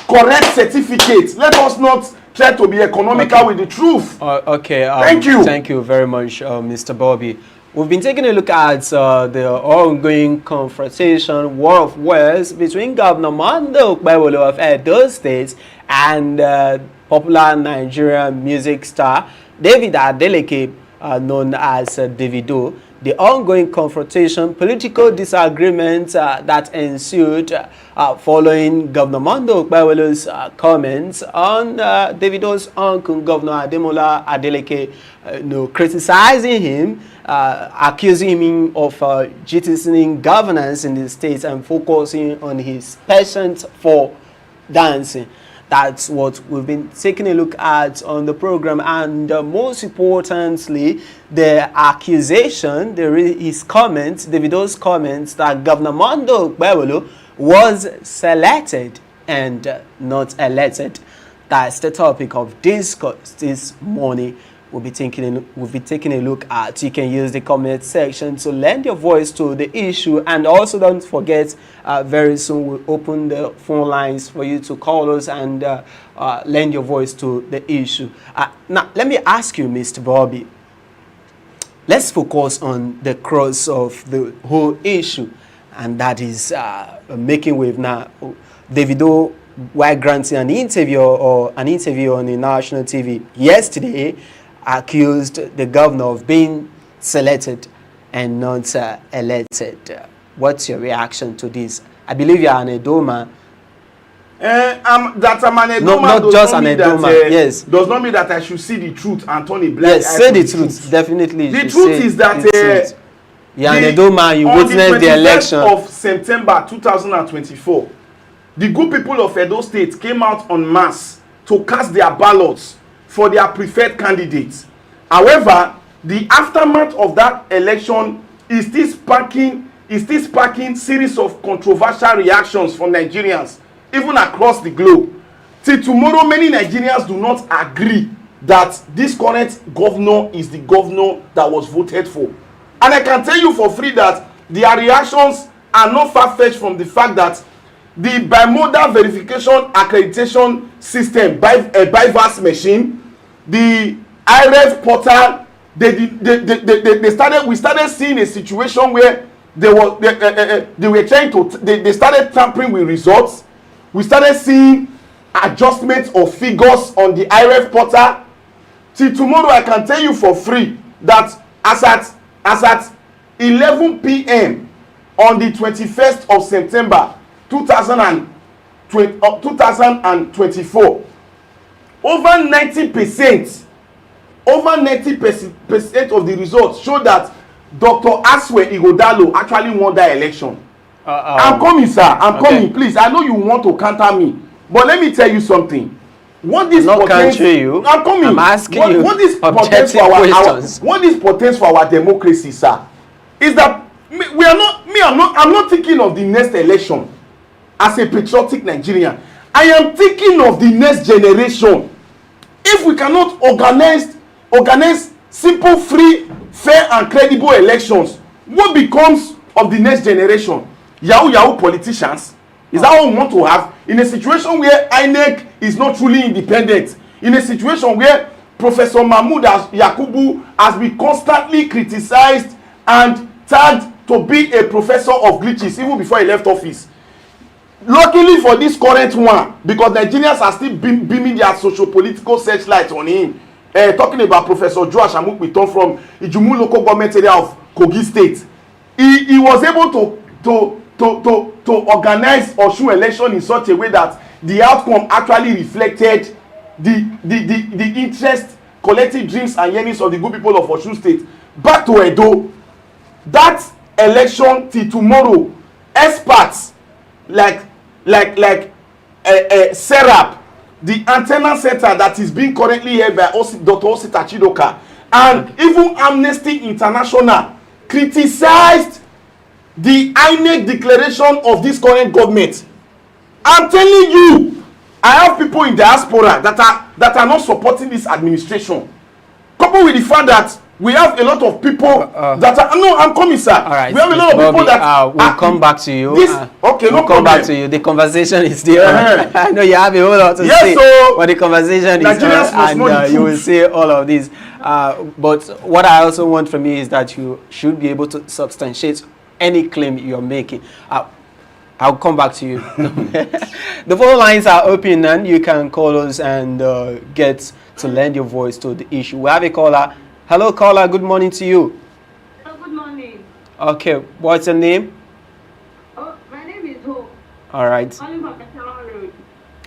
correct certificates. Let us not try to be economical with the truth. Thank you. Thank you very much, Mr. Bobby. We've been taking a look at the ongoing confrontation, war of words between Governor Okpebholo of Edo State and popular Nigerian music star David Adeleke, known as Davido. The ongoing confrontation, political disagreement that ensued following Governor Okpebholo's comments on Davido's uncle, Governor Ademola Adeleke, criticizing him, accusing him of jettisoning governance in the state and focusing on his passion for dancing. That's what we've been taking a look at on the program, and most importantly, the accusation, his comments, Davido's comments, that Governor Okpebholo was selected and not elected. That's the topic of discourse this morning. We'll be taking a look at. You can use the comment section to lend your voice to the issue, and also don't forget, very soon we'll open the phone lines for you to call us and lend your voice to the issue. Now, let me ask you, Mr. Bobby. Let's focus on the crux of the whole issue, and that is making wave now. Davido, while granting an interview on the national TV yesterday, accused the governor of being selected and not elected. What's your reaction to this? I believe you are an Edoma. That I'm an Edoma, not just an Edoma. Yes. Does not mean that I should see the truth and turn a blind eye. Yes, say the truth. Definitely. The truth is that you are an Edoma. You witnessed the election of September 2024. The good people of Edo State came out en masse to cast their ballots for their preferred candidates. However, the aftermath of that election is still sparking series of controversial reactions from Nigerians, even across the globe. Till tomorrow, many Nigerians do not agree that this current governor is the governor that was voted for. And I can tell you for free that their reactions are not far-fetched from the fact that the bimodal verification accreditation system, BIVAS machine, the IREF portal, we started seeing a situation where they started tampering with results. We started seeing adjustments of figures on the IREF portal. Till tomorrow, I can tell you for free that as at 11 p.m. on the 21st of September 2024, over 90% of the results show that Dr. Aswe Igodalo actually won that election. I'm coming, sir. I'm coming. Please, I know you want to counter me, but let me tell you something. what this I'm not portends, countering you. I'm coming. I'm asking you what this portends objective for questions. what this portends for our democracy, sir, is that I'm not thinking of the next election as a patriotic Nigerian. I am thinking of the next generation. If we cannot organize simple, free, fair and credible elections, what becomes of the next generation? Yahoo politicians? Is that what we want to have in a situation where INEC is not truly independent, in a situation where Professor Mahmoud Yakubu has been constantly criticized and tagged to be a professor of glitches even before he left office? Luckily for this current one, because Nigerians are still beaming their socio-political searchlight on him, talking about Professor Joash Amukpiton from Ijumu local government area of Kogi State, he was able to organize Osun election in such a way that the outcome actually reflected the interest, collective dreams and yearnings of the good people of Osun State. Back to Edo, that election till tomorrow, experts like Serap, the antenna center that is being currently held by Dr. Osita Chidoka, and even Amnesty International criticized the INEC declaration of this current government. I'm telling you, I have people in diaspora that are not supporting this administration. Coupled with the fact that we have a lot of people that are no, I'm coming, sir. All right, we have a lot of people that we'll come back to you. Okay, we'll no come back problem. to you. The conversation is there. I know you have a whole lot to Yes, say, so but the conversation is Nigerians there, must know the and you will truth. say all of this. But what I also want from you is that you should be able to substantiate any claim you're making. I'll come back to you. The phone lines are open, and you can call us and get to lend your voice to the issue. We have a caller. Hello, caller. Good morning to you. Oh, good morning. Okay, what's your name? Oh, my name is Hope. All right. Calling from Peshawa Road.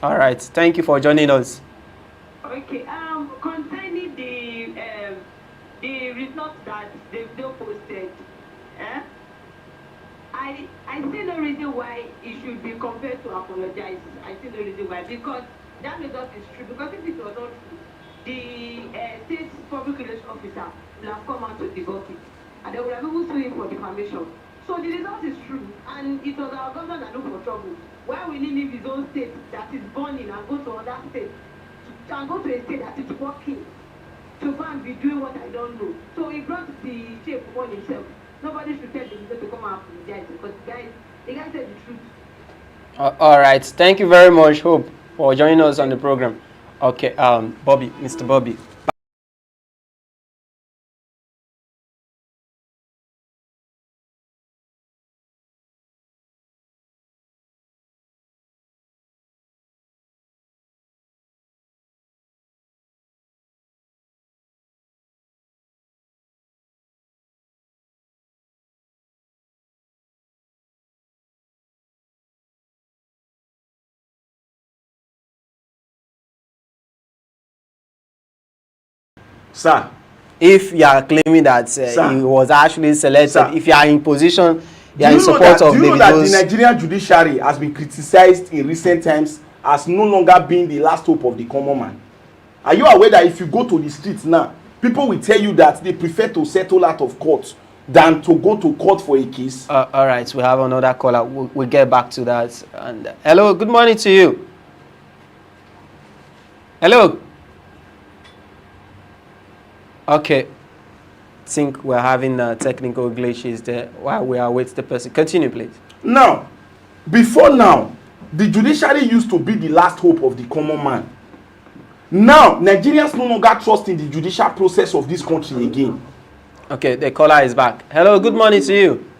All right. Thank you for joining us. Okay. Concerning the results that Davido posted, I see no reason why it should be compared to apologize. I see no reason why, because that result is true. Because if it was not true, the state public relations officer will have come out to debunk it, and they would have even sued him for defamation. So the result is true, and it was our government that looked for trouble. Why will he leave his own state that is burning and go to other state, and go to a state that is working, to go and be doing what I don't know? So he brought the shape upon himself. Nobody should tell him to come and apologize, because the guy said the truth. All right. Thank you very much, Hope, for joining us on the program. Okay, Bobby, Mr. Bobby. Sir, If you are claiming that he was actually selected, Sir, if you are in position, you are in do support of you know that the Davido's... Nigerian judiciary has been criticized in recent times as no longer being the last hope of the common man? Are you aware that if you go to the streets now, people will tell you that they prefer to settle out of court than to go to court for a case? all right, we have another caller. We'll get back to that. And hello, good morning to you. Hello. Okay. I think we're having technical glitches there while we await the person. Continue, please. Now, before now, the judiciary used to be the last hope of the common man. Now, Nigerians no longer trust in the judicial process of this country again. Okay, the caller is back. Hello, good morning to you.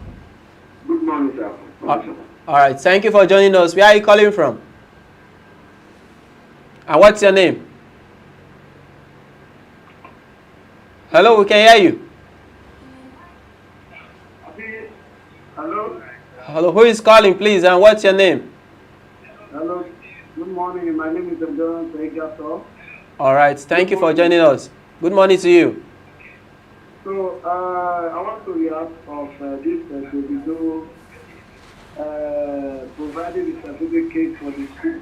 Good morning, sir. All right, thank you for joining us. Where are you calling from? And what's your name? Hello, we can hear you. Hello? Hello, who is calling, please, and what's your name? Hello. Good morning. My name is John Segato. All right, thank you for joining us. Good morning to you. So, I want to react of this Davido providing the certificate for the school.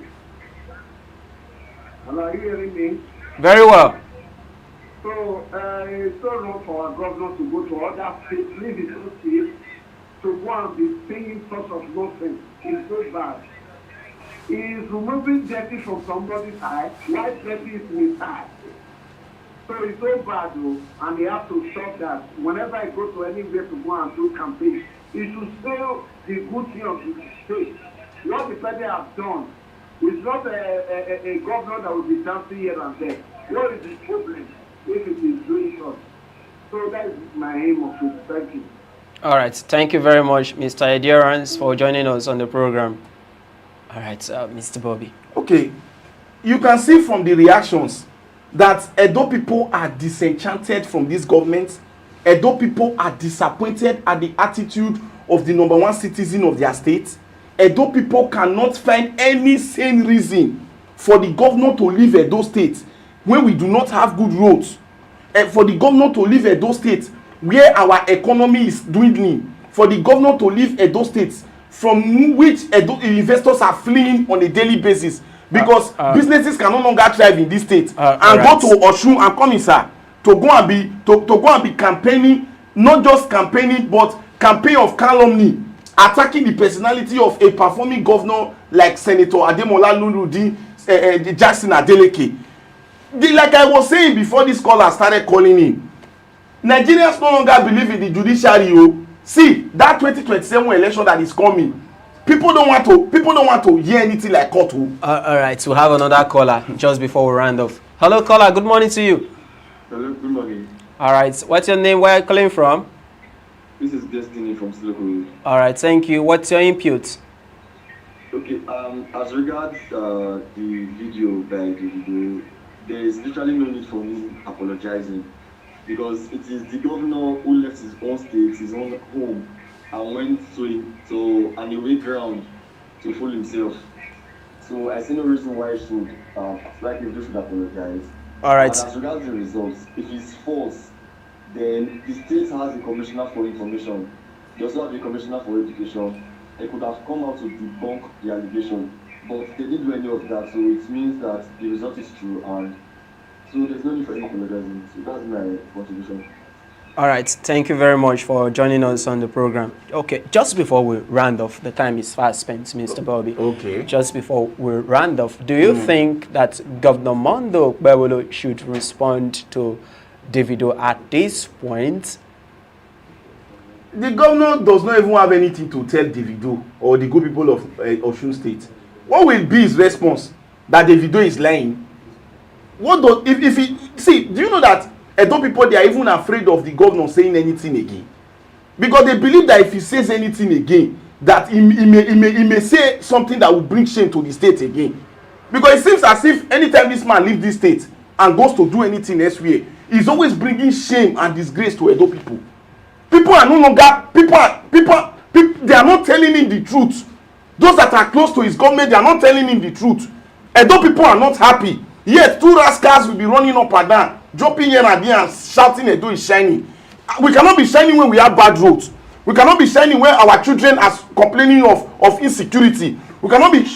Hello, are you hearing me? Very well. So, it's so wrong for our governor to go to other states, leave his own state, to go and be saying such of nonsense. It's so bad. He is removing dirty from somebody's eye, while dirty is in his eye. So it's so bad, though, and he has to stop that. Whenever he goes to anywhere to go and do campaign, he should say the good thing of the state. What the president has done is not a governor that will be dancing here and there. What is the problem if it is doing so? So that is my aim of it. Thank you. All right. Thank you very much, Mr. Adherence, for joining us on the program. All right, Mr. Bobby. Okay, you can see from the reactions that Edo people are disenchanted from this government. Edo people are disappointed at the attitude of the #1 citizen of their state. Edo people cannot find any sane reason for the governor to leave Edo state when we do not have good roads. For the governor to leave Edo state where our economy is dwindling. For the governor to leave Edo state from which investors are fleeing on a daily basis because businesses can no longer thrive in this state and go to Osun and come in, sir, to go and be campaigning, not just campaigning but campaign of calumny, attacking the personality of a performing governor like Senator Ademola Luludi, Jackson Adeleke. Like I was saying before this caller started calling in, Nigerians no longer believe in the judiciary. See that 2027 election that is coming. People don't want to hear anything like court. All right, we'll have another caller just before we round off. Hello, caller. Good morning to you. Hello, good morning. All right, what's your name? Where are you calling from? This is Destiny from Siloko. All right, thank you. What's your input? Okay, as regards the video by Davido, there is literally no need for me apologizing because it is the governor who left his own state, his own home, and went to an away ground to fool himself. So I see no reason why he should, like Davido should apologize. All right. And as regards the results, if it's false, then the state has the commissioner for information. They also have the commissioner for education. They could have come out to debunk the allegation, but they didn't do any of that. So it means that the result is true, and so there's no need for any apologizing. So that's my contribution. All right, thank you very much for joining us on the program. Okay, just before we round off, the time is fast spent, Mr. Bobby. Okay. Just before we round off, do you think that Governor Mondo Okpebholo should respond to Davido at this point? The governor does not even have anything to tell Davido or the good people of Osun State. What will be his response? That Davido is lying? What does if he see? Do you know that Edo people, they are even afraid of the governor saying anything again, because they believe that if he says anything again, that he may say something that will bring shame to the state again. Because it seems as if anytime this man leaves this state and goes to do anything elsewhere, he's always bringing shame and disgrace to Edo people. People are no longer people. They are not telling him the truth. Those that are close to his government, they are not telling him the truth. Edo people are not happy. Yet two rascals will be running up and down, jumping here and there and shouting Edo is shining. We cannot be shining when we have bad roads. We cannot be shining when our children are complaining of insecurity. We cannot be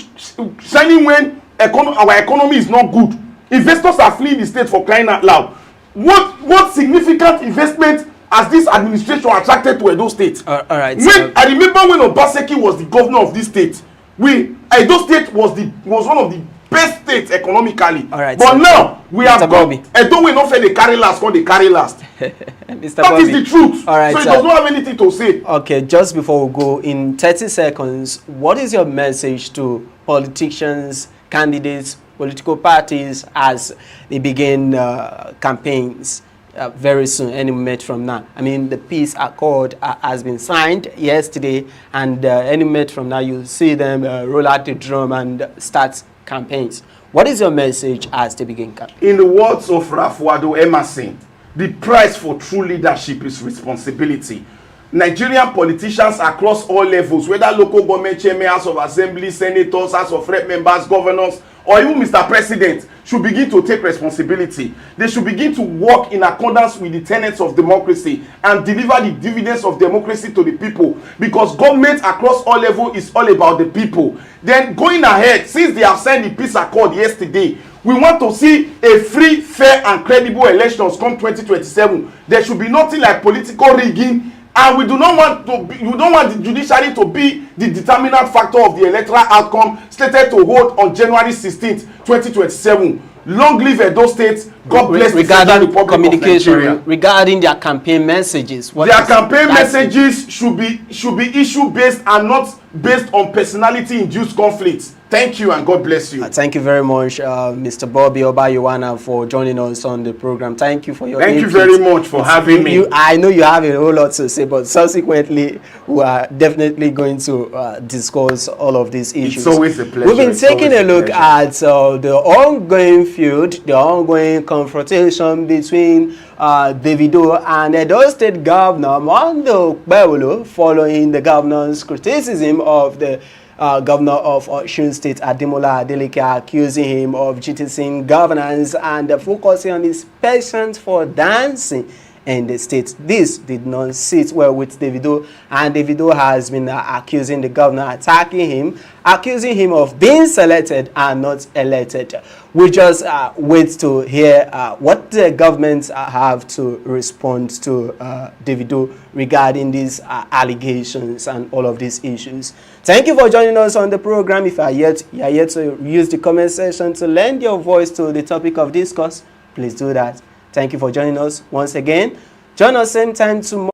shining when our economy is not good. Investors are fleeing the state for crying out loud. What significant investment has this administration attracted to Edo State? All right. I remember when Obaseki was the governor of this state, Edo State was one of the best states economically. All right. But now we have Bobby. Edo will not say they carry last, they carry last. Mr. That Bobby. is the truth. All right, so he does not have anything to say. Okay, just before we go, in 30 seconds, what is your message to politicians, candidates, political parties as they begin campaigns very soon, any minute from now? I mean, the peace accord has been signed yesterday, and any minute from now, you'll see them roll out the drum and start campaigns. What is your message as they begin campaigns? In the words of Rafuado Emerson, the price for true leadership is responsibility. Nigerian politicians across all levels, whether local government chairmen, House of Assembly, senators, House of Rep members, governors, or even Mr. President, should begin to take responsibility. They should begin to work in accordance with the tenets of democracy and deliver the dividends of democracy to the people, because government across all levels is all about the people. Then going ahead, since they have signed the peace accord yesterday, We want to see a free, fair, and credible elections come 2027. There should be nothing like political rigging, and we don't want the judiciary to be the determinant factor of the electoral outcome slated to hold on January 16th, 2027. Long live Edo State. God bless the Federal Republic of Nigeria. Regarding their campaign messages. Their campaign messages should be issue based and not based on personality induced conflicts. Thank you and God bless you. Thank you very much, Mr. Bobby Obayiwana, for joining us on the program. Thank you for your Thank input. you very much for having me. I know you have a whole lot to say, but subsequently we are definitely going to discuss all of these issues. It's always a pleasure. We've been taking a look at the ongoing feud, the ongoing confrontation between Davido and Edo State Governor Okpebholo following the governor's criticism of the governor of Osun State, Ademola Adeleke, accusing him of jettison governance and focusing on his passion for dancing in the state. This did not sit well with Davido, and Davido has been accusing the governor, attacking him, accusing him of being selected and not elected. We just wait to hear what the government have to respond to Davido regarding these allegations and all of these issues. Thank you for joining us on the program. If you are yet to use the comment section to lend your voice to the topic of discourse, please do that. Thank you for joining us once again. Join us same time tomorrow.